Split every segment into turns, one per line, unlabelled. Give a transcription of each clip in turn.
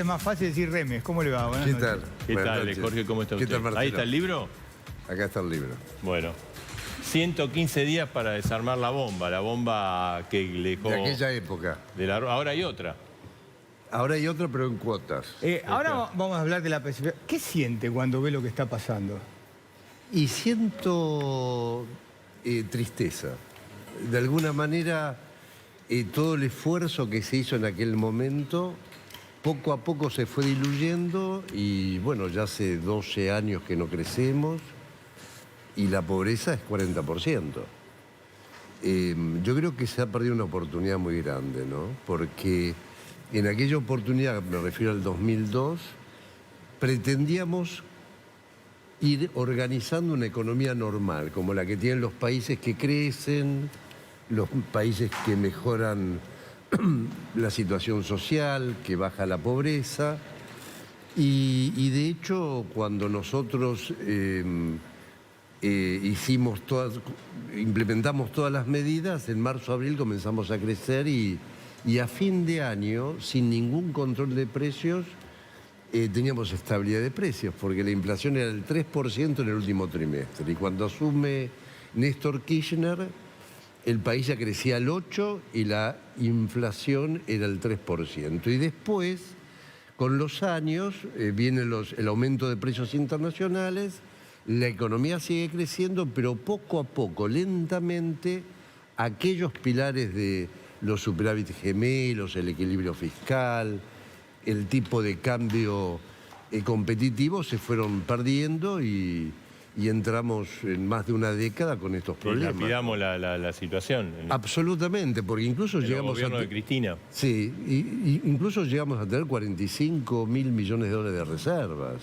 Es más fácil decir Remes. ¿Cómo le va? Buenas
¿Qué
noches.
tal?
¿Qué
Buenas
tal,
noches.
Jorge? ¿Cómo está
¿Qué
usted?
tal, Marcelo?
¿Ahí está el libro?
Acá está el libro.
Bueno, 115 días para desarmar la bomba que le dejó...
De aquella época.
Ahora hay otra.
Ahora hay otro, pero en cuotas.
Ahora vamos a hablar de la perspectiva. ¿Qué siente cuando ve lo que está pasando?
Y siento tristeza. De alguna manera, todo el esfuerzo que se hizo en aquel momento, poco a poco se fue diluyendo y bueno, ya hace 12 años que no crecemos y la pobreza es 40%. Yo creo que se ha perdido una oportunidad muy grande, ¿no? Porque en aquella oportunidad, me refiero al 2002, pretendíamos ir organizando una economía normal, como la que tienen los países que crecen, los países que mejoran la situación social, que baja la pobreza. Y de hecho, cuando nosotros implementamos todas las medidas, en marzo, abril comenzamos a crecer y a fin de año, sin ningún control de precios, teníamos estabilidad de precios, porque la inflación era del 3% en el último trimestre. Y cuando asume Néstor Kirchner, el país ya crecía al 8% y la inflación era el 3%. Y después, con los años, viene el aumento de precios internacionales, la economía sigue creciendo, pero poco a poco, lentamente, aquellos pilares de los superávit gemelos, el equilibrio fiscal, el tipo de cambio competitivo se fueron perdiendo y entramos en más de una década con estos problemas.
Y lapidamos la situación.
Absolutamente, porque incluso llegamos
el gobierno de Cristina.
Sí, incluso llegamos a tener 45.000 millones de dólares de reservas.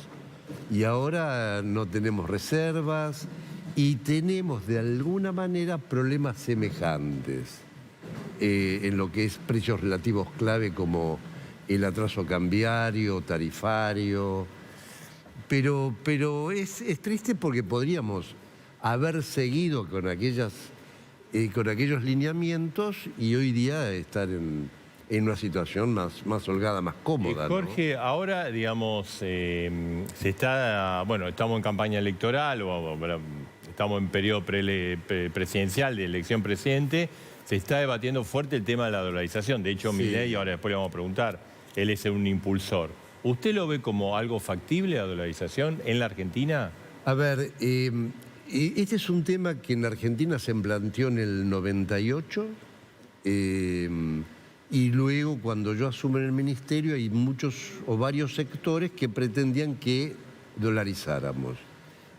Y ahora no tenemos reservas y tenemos de alguna manera problemas semejantes en lo que es precios relativos clave como el atraso cambiario, tarifario. Pero es triste porque podríamos haber seguido con aquellos lineamientos y hoy día estar en una situación más holgada, más cómoda.
Jorge,
¿no?
ahora, digamos, estamos en campaña electoral, estamos en periodo presidencial de elección presidente, se está debatiendo fuerte el tema de la dolarización. De hecho,
Sí.
Milei, ahora después le vamos a preguntar, él es un impulsor. ¿Usted lo ve como algo factible, la dolarización, en la Argentina?
A ver, este es un tema que en Argentina se planteó en el 98 y luego cuando yo asumo en el ministerio hay muchos o varios sectores que pretendían que dolarizáramos.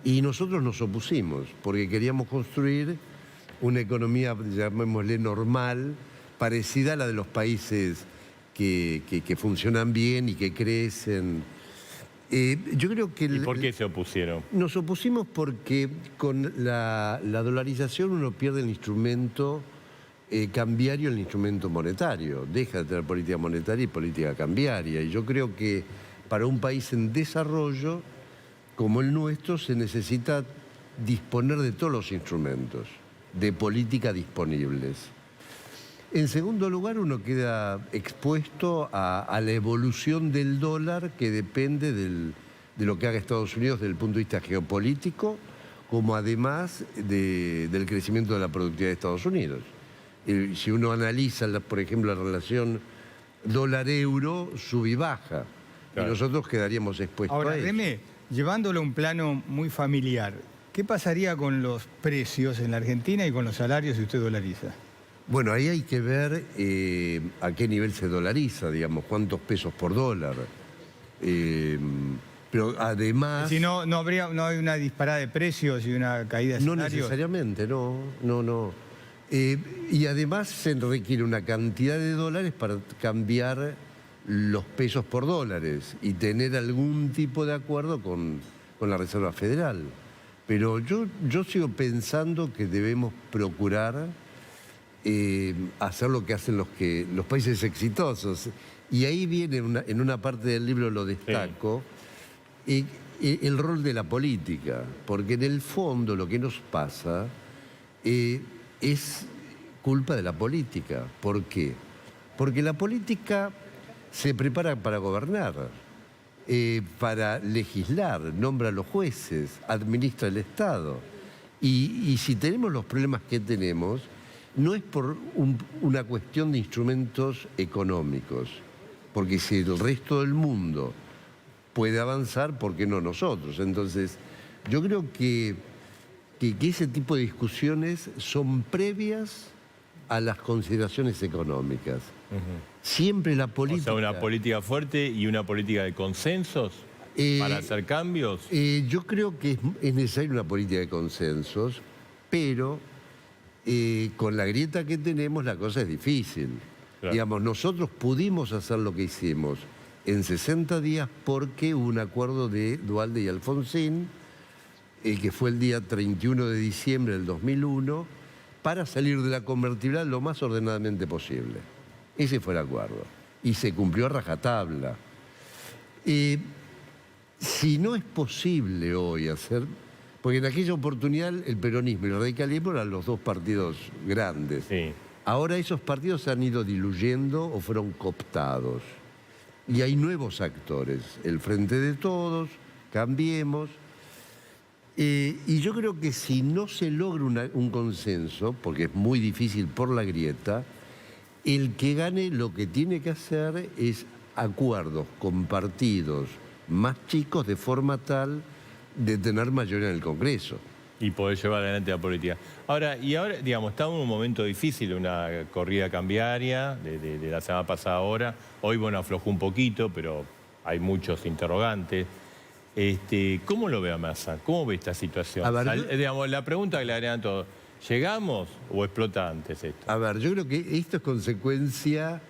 Y nosotros nos opusimos porque queríamos construir una economía, llamémosle normal, parecida a la de los países que funcionan bien y que crecen. Yo creo que...
¿Y por qué se opusieron?
Nos opusimos porque con la dolarización uno pierde el instrumento cambiario, el instrumento monetario. Deja de tener política monetaria y política cambiaria. Y yo creo que para un país en desarrollo como el nuestro se necesita disponer de todos los instrumentos de política disponibles. En segundo lugar, uno queda expuesto a la evolución del dólar que depende de lo que haga Estados Unidos desde el punto de vista geopolítico, como además del crecimiento de la productividad de Estados Unidos. Si uno analiza, por ejemplo, la relación dólar-euro, sube y baja. Claro. Y nosotros quedaríamos expuestos
Ahora,
a eso.
Remé, llevándolo a un plano muy familiar, ¿qué pasaría con los precios en la Argentina y con los salarios si usted dolariza?
Bueno, ahí hay que ver a qué nivel se dolariza, digamos, cuántos pesos por dólar. Pero además...
Si no hay una disparada de precios y una caída de
No
salarios.
necesariamente, no. Y además se requiere una cantidad de dólares para cambiar los pesos por dólares y tener algún tipo de acuerdo con la Reserva Federal. Pero yo sigo pensando que debemos procurar hacer lo que hacen los países exitosos. Y ahí viene, en una parte del libro lo destaco, el rol de la política. Porque en el fondo lo que nos pasa es culpa de la política. ¿Por qué? Porque la política se prepara para gobernar, para legislar, nombra a los jueces, administra el Estado. Y si tenemos los problemas que tenemos, no es por una cuestión de instrumentos económicos, porque si el resto del mundo puede avanzar, ¿por qué no nosotros? Entonces, yo creo que ese tipo de discusiones son previas a las consideraciones económicas. Siempre la política...
O sea, una política fuerte y una política de consensos para hacer cambios.
Yo creo que es necesaria una política de consensos, pero con la grieta que tenemos la cosa es difícil.
Claro.
Digamos, nosotros pudimos hacer lo que hicimos en 60 días porque hubo un acuerdo de Duhalde y Alfonsín, que fue el día 31 de diciembre del 2001, para salir de la convertibilidad lo más ordenadamente posible. Ese fue el acuerdo. Y se cumplió a rajatabla. Si no es posible hoy hacer... Porque en aquella oportunidad el peronismo y el radicalismo eran los dos partidos grandes.
Sí.
Ahora esos partidos se han ido diluyendo o fueron cooptados. Y hay nuevos actores. El Frente de Todos, Cambiemos. Y yo creo que si no se logra un consenso, porque es muy difícil por la grieta, el que gane lo que tiene que hacer es acuerdos con partidos más chicos de forma tal de tener mayoría en el Congreso.
Y poder llevar adelante la política. Ahora, digamos, estamos en un momento difícil, una corrida cambiaria de la semana pasada ahora. Hoy, bueno, aflojó un poquito, pero hay muchos interrogantes. ¿Cómo lo ve a Massa? ¿Cómo ve esta situación?
A ver,
o sea, digamos, la pregunta que le harían todos, ¿llegamos o explota antes esto?
A ver, yo creo que esto es consecuencia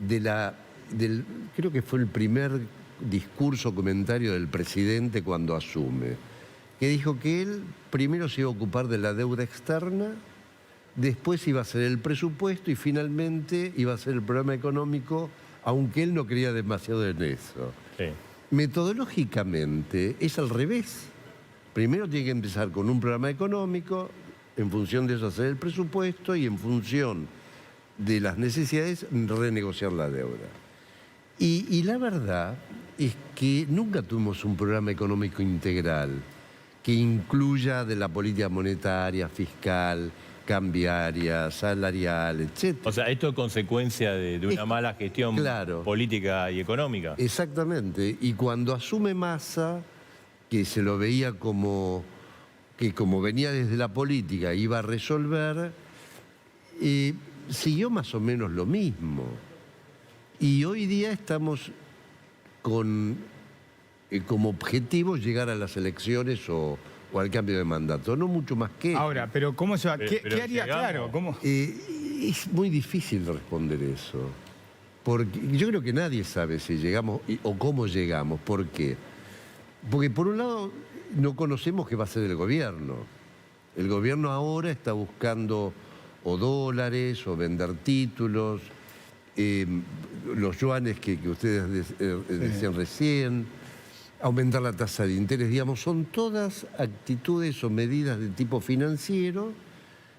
creo que fue el primer discurso, comentario del presidente cuando asume, que dijo que él primero se iba a ocupar de la deuda externa, después iba a ser el presupuesto y finalmente iba a ser el programa económico, aunque él no creía demasiado en eso.
Sí.
Metodológicamente es al revés. Primero tiene que empezar con un programa económico, en función de eso hacer el presupuesto y en función de las necesidades renegociar la deuda. Y la verdad es que nunca tuvimos un programa económico integral que incluya de la política monetaria, fiscal, cambiaria, salarial, etc.
O sea, esto es consecuencia de una mala gestión política y económica.
Exactamente. Y cuando asume Massa, que se lo veía como venía desde la política, iba a resolver, siguió más o menos lo mismo. Y hoy día estamos como objetivo llegar a las elecciones o al cambio de mandato, no mucho más que...
Ahora, pero ¿cómo se va? ¿Qué haría?
llegamos.
Claro, ¿cómo?
Es muy difícil responder eso, porque yo creo que nadie sabe si llegamos o cómo llegamos. ¿Por qué? Porque por un lado no conocemos qué va a hacer el gobierno. El gobierno ahora está buscando o dólares o vender títulos, los yuanes que ustedes decían recién, aumentar la tasa de interés, digamos, son todas actitudes o medidas de tipo financiero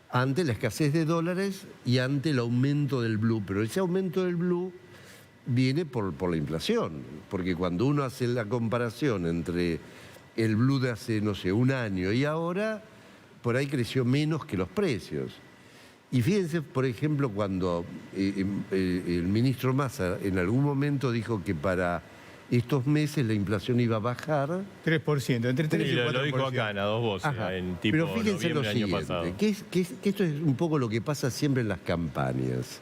ante la escasez de dólares y ante el aumento del blue. Pero ese aumento del blue viene por la inflación, porque cuando uno hace la comparación entre el blue de hace, no sé, un año y ahora, por ahí creció menos que los precios. Y fíjense, por ejemplo, cuando el ministro Massa en algún momento dijo que para estos meses la inflación iba a bajar.
3%, entre 3 y 4%.
Lo dijo acá, a dos voces, en tipo
pero fíjense lo
noviembre del año pasado.
siguiente, que esto es un poco lo que pasa siempre en las campañas.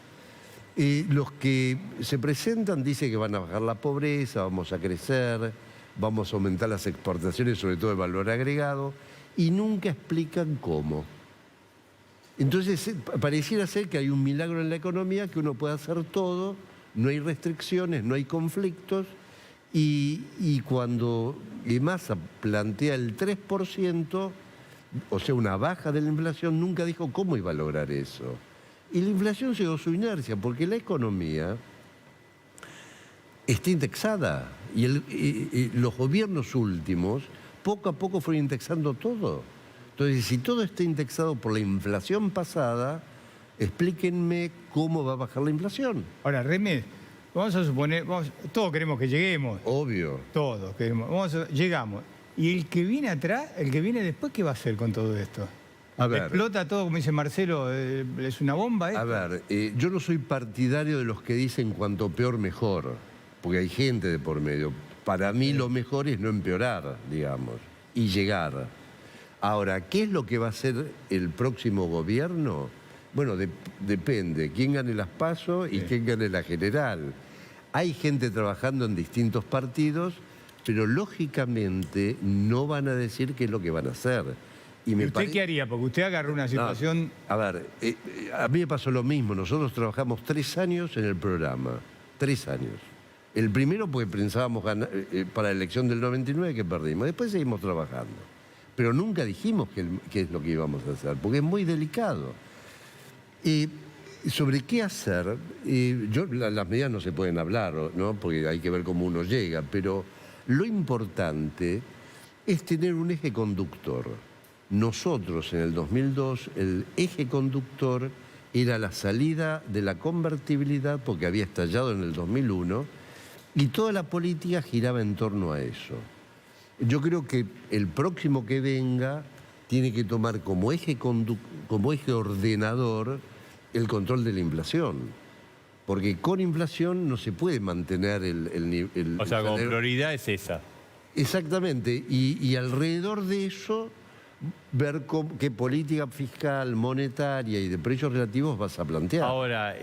Los que se presentan dicen que van a bajar la pobreza, vamos a crecer, vamos a aumentar las exportaciones, sobre todo el valor agregado, y nunca explican cómo. Entonces, pareciera ser que hay un milagro en la economía, que uno puede hacer todo, no hay restricciones, no hay conflictos, y cuando Massa plantea el 3%, o sea, una baja de la inflación, nunca dijo cómo iba a lograr eso. Y la inflación llegó su inercia, porque la economía está indexada, y los gobiernos últimos poco a poco fueron indexando todo. Entonces, si todo está indexado por la inflación pasada, explíquenme cómo va a bajar la inflación.
Ahora, Remes, vamos a suponer, todos queremos que lleguemos,
Obvio.
todos queremos, llegamos. Y el que viene atrás, el que viene después, ¿qué va a hacer con todo esto?
A ver.
Explota todo, como dice Marcelo, es una bomba esto.
A ver, yo no soy partidario de los que dicen cuanto peor mejor, porque hay gente de por medio. Para mí lo mejor es no empeorar, digamos, y llegar. Ahora, ¿qué es lo que va a hacer el próximo gobierno? Bueno, depende. ¿Quién gane las PASO y quién gane la general? Hay gente trabajando en distintos partidos, pero lógicamente no van a decir qué es lo que van a hacer.
¿Y usted qué haría? Porque usted agarró una situación...
No, a ver, a mí me pasó lo mismo. Nosotros trabajamos 3 años en el programa. 3 años. El primero porque pensábamos ganar, para la elección del 99 que perdimos. Después seguimos trabajando. Pero nunca dijimos qué es lo que íbamos a hacer, porque es muy delicado. Sobre qué hacer, las medidas no se pueden hablar, ¿no? Porque hay que ver cómo uno llega, pero lo importante es tener un eje conductor. Nosotros en el 2002 el eje conductor era la salida de la convertibilidad porque había estallado en el 2001 y toda la política giraba en torno a eso. Yo creo que el próximo que venga tiene que tomar como eje ordenador el control de la inflación. Porque con inflación no se puede mantener el
O sea, como prioridad es esa.
Exactamente. Y alrededor de eso, ver qué política fiscal, monetaria y de precios relativos vas a plantear.
Ahora,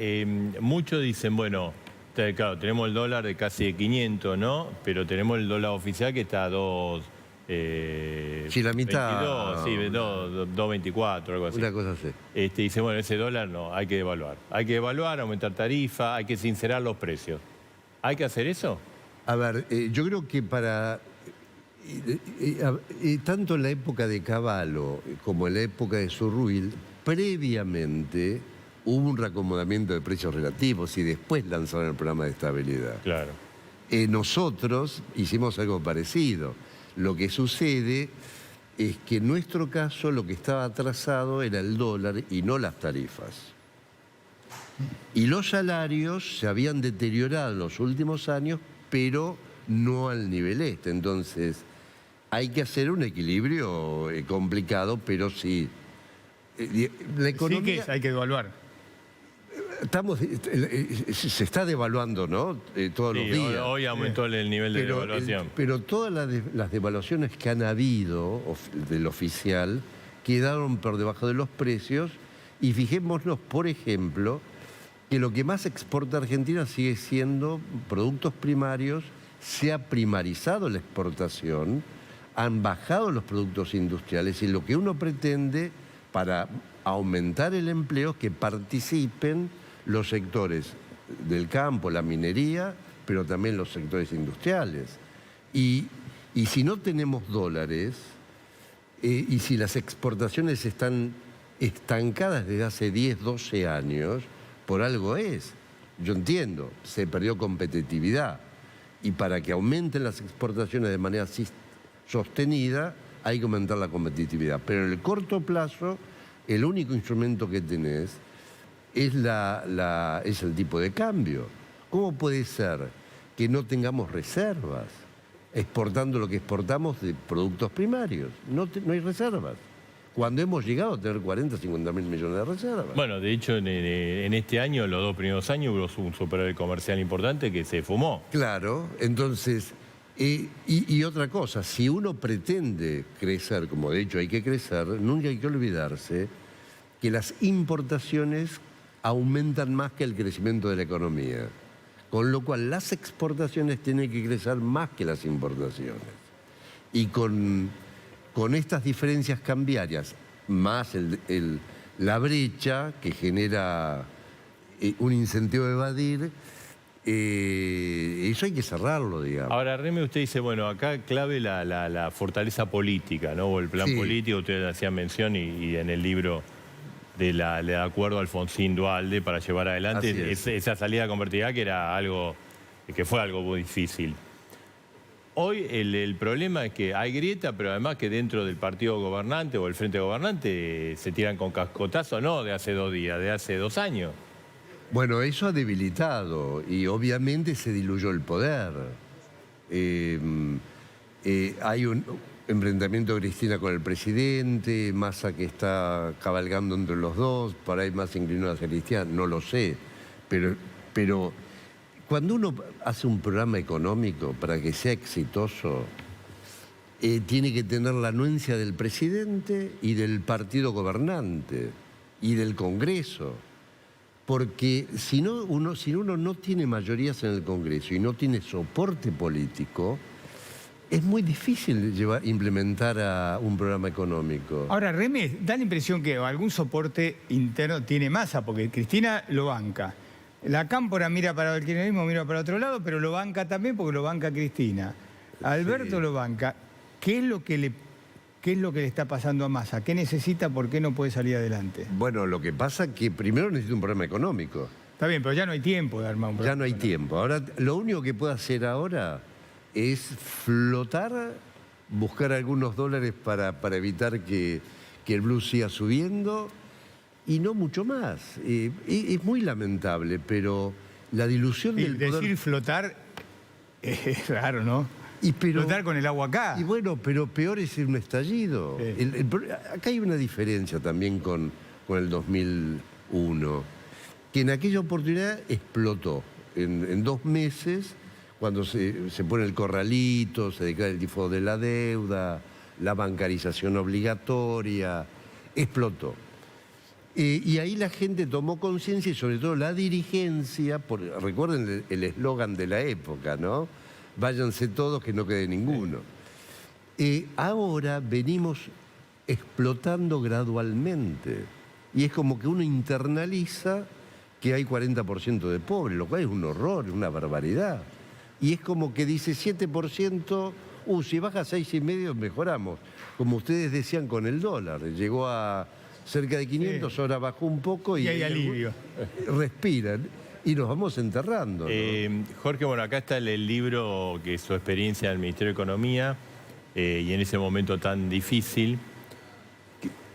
muchos dicen, bueno, claro, tenemos el dólar de casi de 500, ¿no? Pero tenemos el dólar oficial que está a 2...
si la mitad...
22, 2.24, algo así.
Una cosa así.
Dice, bueno, ese dólar no, hay que devaluar. Hay que devaluar, aumentar tarifa, hay que sincerar los precios. ¿Hay que hacer eso?
A ver, yo creo que para... tanto en la época de Cavallo como en la época de Surruil, previamente hubo un reacomodamiento de precios relativos y después lanzaron el programa de estabilidad.
Claro.
Nosotros hicimos algo parecido. Lo que sucede es que en nuestro caso lo que estaba atrasado era el dólar y no las tarifas. Y los salarios se habían deteriorado en los últimos años, pero no al nivel este. Entonces, hay que hacer un equilibrio complicado, pero sí. La economía...
Sí que hay que devaluar.
Se está devaluando, ¿no? Todos los días.
Hoy aumentó el nivel de devaluación.
Pero todas las devaluaciones que han habido del oficial quedaron por debajo de los precios. Y fijémonos, por ejemplo, que lo que más exporta Argentina sigue siendo productos primarios. Se ha primarizado la exportación, han bajado los productos industriales y lo que uno pretende para aumentar el empleo es que participen los sectores del campo, la minería, pero también los sectores industriales. Y si no tenemos dólares, y si las exportaciones están estancadas desde hace 10, 12 años, por algo es. Yo entiendo, se perdió competitividad. Y para que aumenten las exportaciones de manera sostenida, hay que aumentar la competitividad. Pero en el corto plazo, el único instrumento que tenés es el tipo de cambio. ¿Cómo puede ser que no tengamos reservas exportando lo que exportamos de productos primarios? No hay reservas. Cuando hemos llegado a tener 40, 50 mil millones de reservas.
Bueno, de hecho, en este año, los 2 primeros años, hubo un superávit comercial importante que se fumó.
Claro, entonces, y otra cosa, si uno pretende crecer, como de hecho hay que crecer, nunca hay que olvidarse que las importaciones aumentan más que el crecimiento de la economía. Con lo cual, las exportaciones tienen que crecer más que las importaciones. Y con estas diferencias cambiarias, más la brecha que genera un incentivo a evadir, eso hay que cerrarlo, digamos.
Ahora, Remy, usted dice, bueno, acá clave la fortaleza política, ¿no? O el plan político, ustedes hacían mención y en el libro del acuerdo Alfonsín Duhalde para llevar adelante esa salida a convertibilidad que fue algo muy difícil. Hoy el problema es que hay grieta, pero además que dentro del partido gobernante o el frente gobernante se tiran con cascotazo, no de hace 2 días, de hace 2 años.
Bueno, eso ha debilitado y obviamente se diluyó el poder. Hay un enfrentamiento de Cristina con el presidente, Massa que está cabalgando entre los dos, por ahí más inclinado hacia Cristina, no lo sé. Pero cuando uno hace un programa económico para que sea exitoso, tiene que tener la anuencia del presidente y del partido gobernante y del Congreso. Porque si uno no tiene mayorías en el Congreso y no tiene soporte político, es muy difícil implementar un programa económico.
Ahora, Remes, da la impresión que algún soporte interno tiene Massa, porque Cristina lo banca. La Cámpora mira para el kirchnerismo, mira para otro lado, pero lo banca también porque lo banca Cristina. Alberto lo banca. ¿Qué es lo que le está pasando a Massa? ¿Qué necesita? ¿Por qué no puede salir adelante?
Bueno, lo que pasa es que primero necesita un programa económico.
Está bien, pero ya no hay tiempo de armar un programa.
Ya no hay tiempo. Ahora, lo único que puede hacer ahora es flotar, buscar algunos dólares para evitar que el blue siga subiendo y no mucho más. Es muy lamentable, pero la dilución del poder...
Decir flotar es raro, ¿no? Flotar con el agua acá.
Y bueno, pero peor es un estallido.
Sí.
Acá hay una diferencia también con el 2001, que en aquella oportunidad explotó. En 2 meses, cuando se pone el corralito, se declara el tifo de la deuda, la bancarización obligatoria, explotó. Y ahí la gente tomó conciencia y sobre todo la dirigencia, recuerden el eslogan de la época, ¿no? Váyanse todos, que no quede ninguno. Ahora venimos explotando gradualmente. Y es como que uno internaliza que hay 40% de pobres, lo cual es un horror, una barbaridad. Y es como que dice 7%, si baja a 6,5 mejoramos. Como ustedes decían con el dólar, llegó a cerca de 500, sí. Ahora bajó un poco y
hay alivio.
Respiran. Y nos vamos enterrando, ¿no?
Jorge, bueno, acá está el libro que es su experiencia en el Ministerio de Economía y en ese momento tan difícil.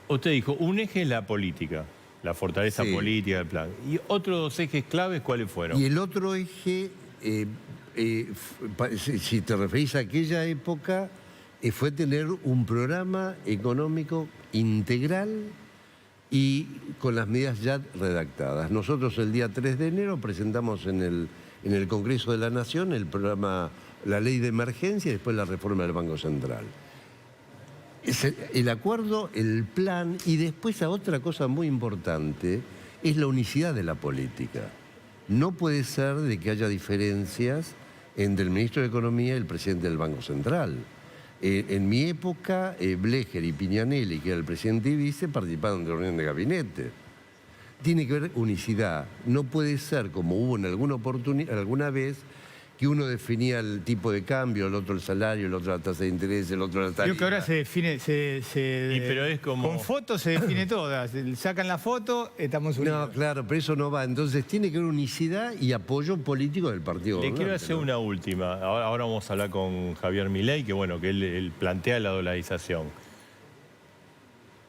Usted dijo, un eje es la política, la fortaleza política del plan. ¿Y otros ejes claves cuáles fueron?
Y el otro eje, si te referís a aquella época, fue tener un programa económico integral y con las medidas ya redactadas. Nosotros el día 3 de enero presentamos en el Congreso de la Nación el programa, la ley de emergencia y después la reforma del Banco Central. El acuerdo, el plan y después a otra cosa muy importante es la unicidad de la política. No puede ser de que haya diferencias entre el ministro de Economía y el presidente del Banco Central. En mi época, Blecher y Piñanelli, que era el presidente y vice, participaron de la reunión de gabinete. Tiene que haber unicidad. No puede ser, como hubo en alguna vez, que uno definía el tipo de cambio, el otro el salario, el otro la tasa de interés, el otro la tarifa.
Creo que ahora se define,
pero es como...
con fotos se define todas. Sacan la foto, estamos unidos.
No, claro, pero eso no va. Entonces tiene que haber unicidad y apoyo político del partido.
Le quiero hacer una última. Ahora vamos a hablar con Javier Milei, que bueno, que él plantea la dolarización.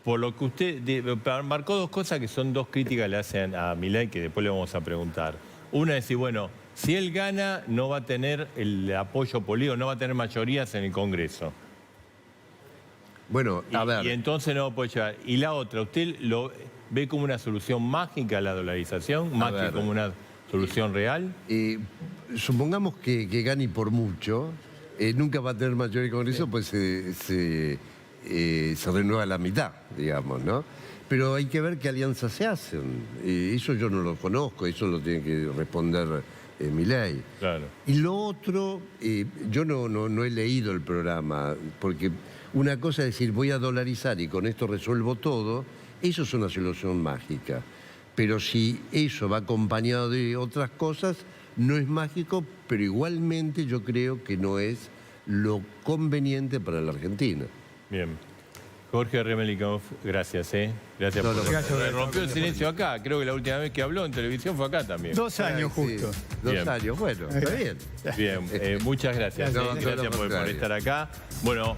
Por lo que usted marcó 2 cosas que son 2 críticas que le hacen a Milei, que después le vamos a preguntar. Una es decir, bueno, si él gana, no va a tener el apoyo político, no va a tener mayorías en el Congreso.
Bueno, a ver.
Y entonces no lo puede llevar. Y la otra, ¿usted lo ve como una solución mágica a la dolarización, más que como una solución real?
Supongamos que gane por mucho, nunca va a tener mayoría en el Congreso, pues se renueva la mitad, digamos, ¿no? Pero hay que ver qué alianzas se hacen. Eso yo no lo conozco, eso lo tiene que responder Milei.
Claro.
Y lo otro, yo no he leído el programa, porque una cosa es decir, voy a dolarizar y con esto resuelvo todo, eso es una solución mágica. Pero si eso va acompañado de otras cosas, no es mágico, pero igualmente yo creo que no es lo conveniente para la Argentina.
Bien. Jorge Remelikov, gracias, Gracias por...
Gracias,
rompió el silencio acá. Creo que la última vez que habló en televisión fue acá también.
2 años justo.
Sí, 2 años, bueno, está bien.
Bien, muchas gracias.
No,
Gracias por estar acá. Bueno...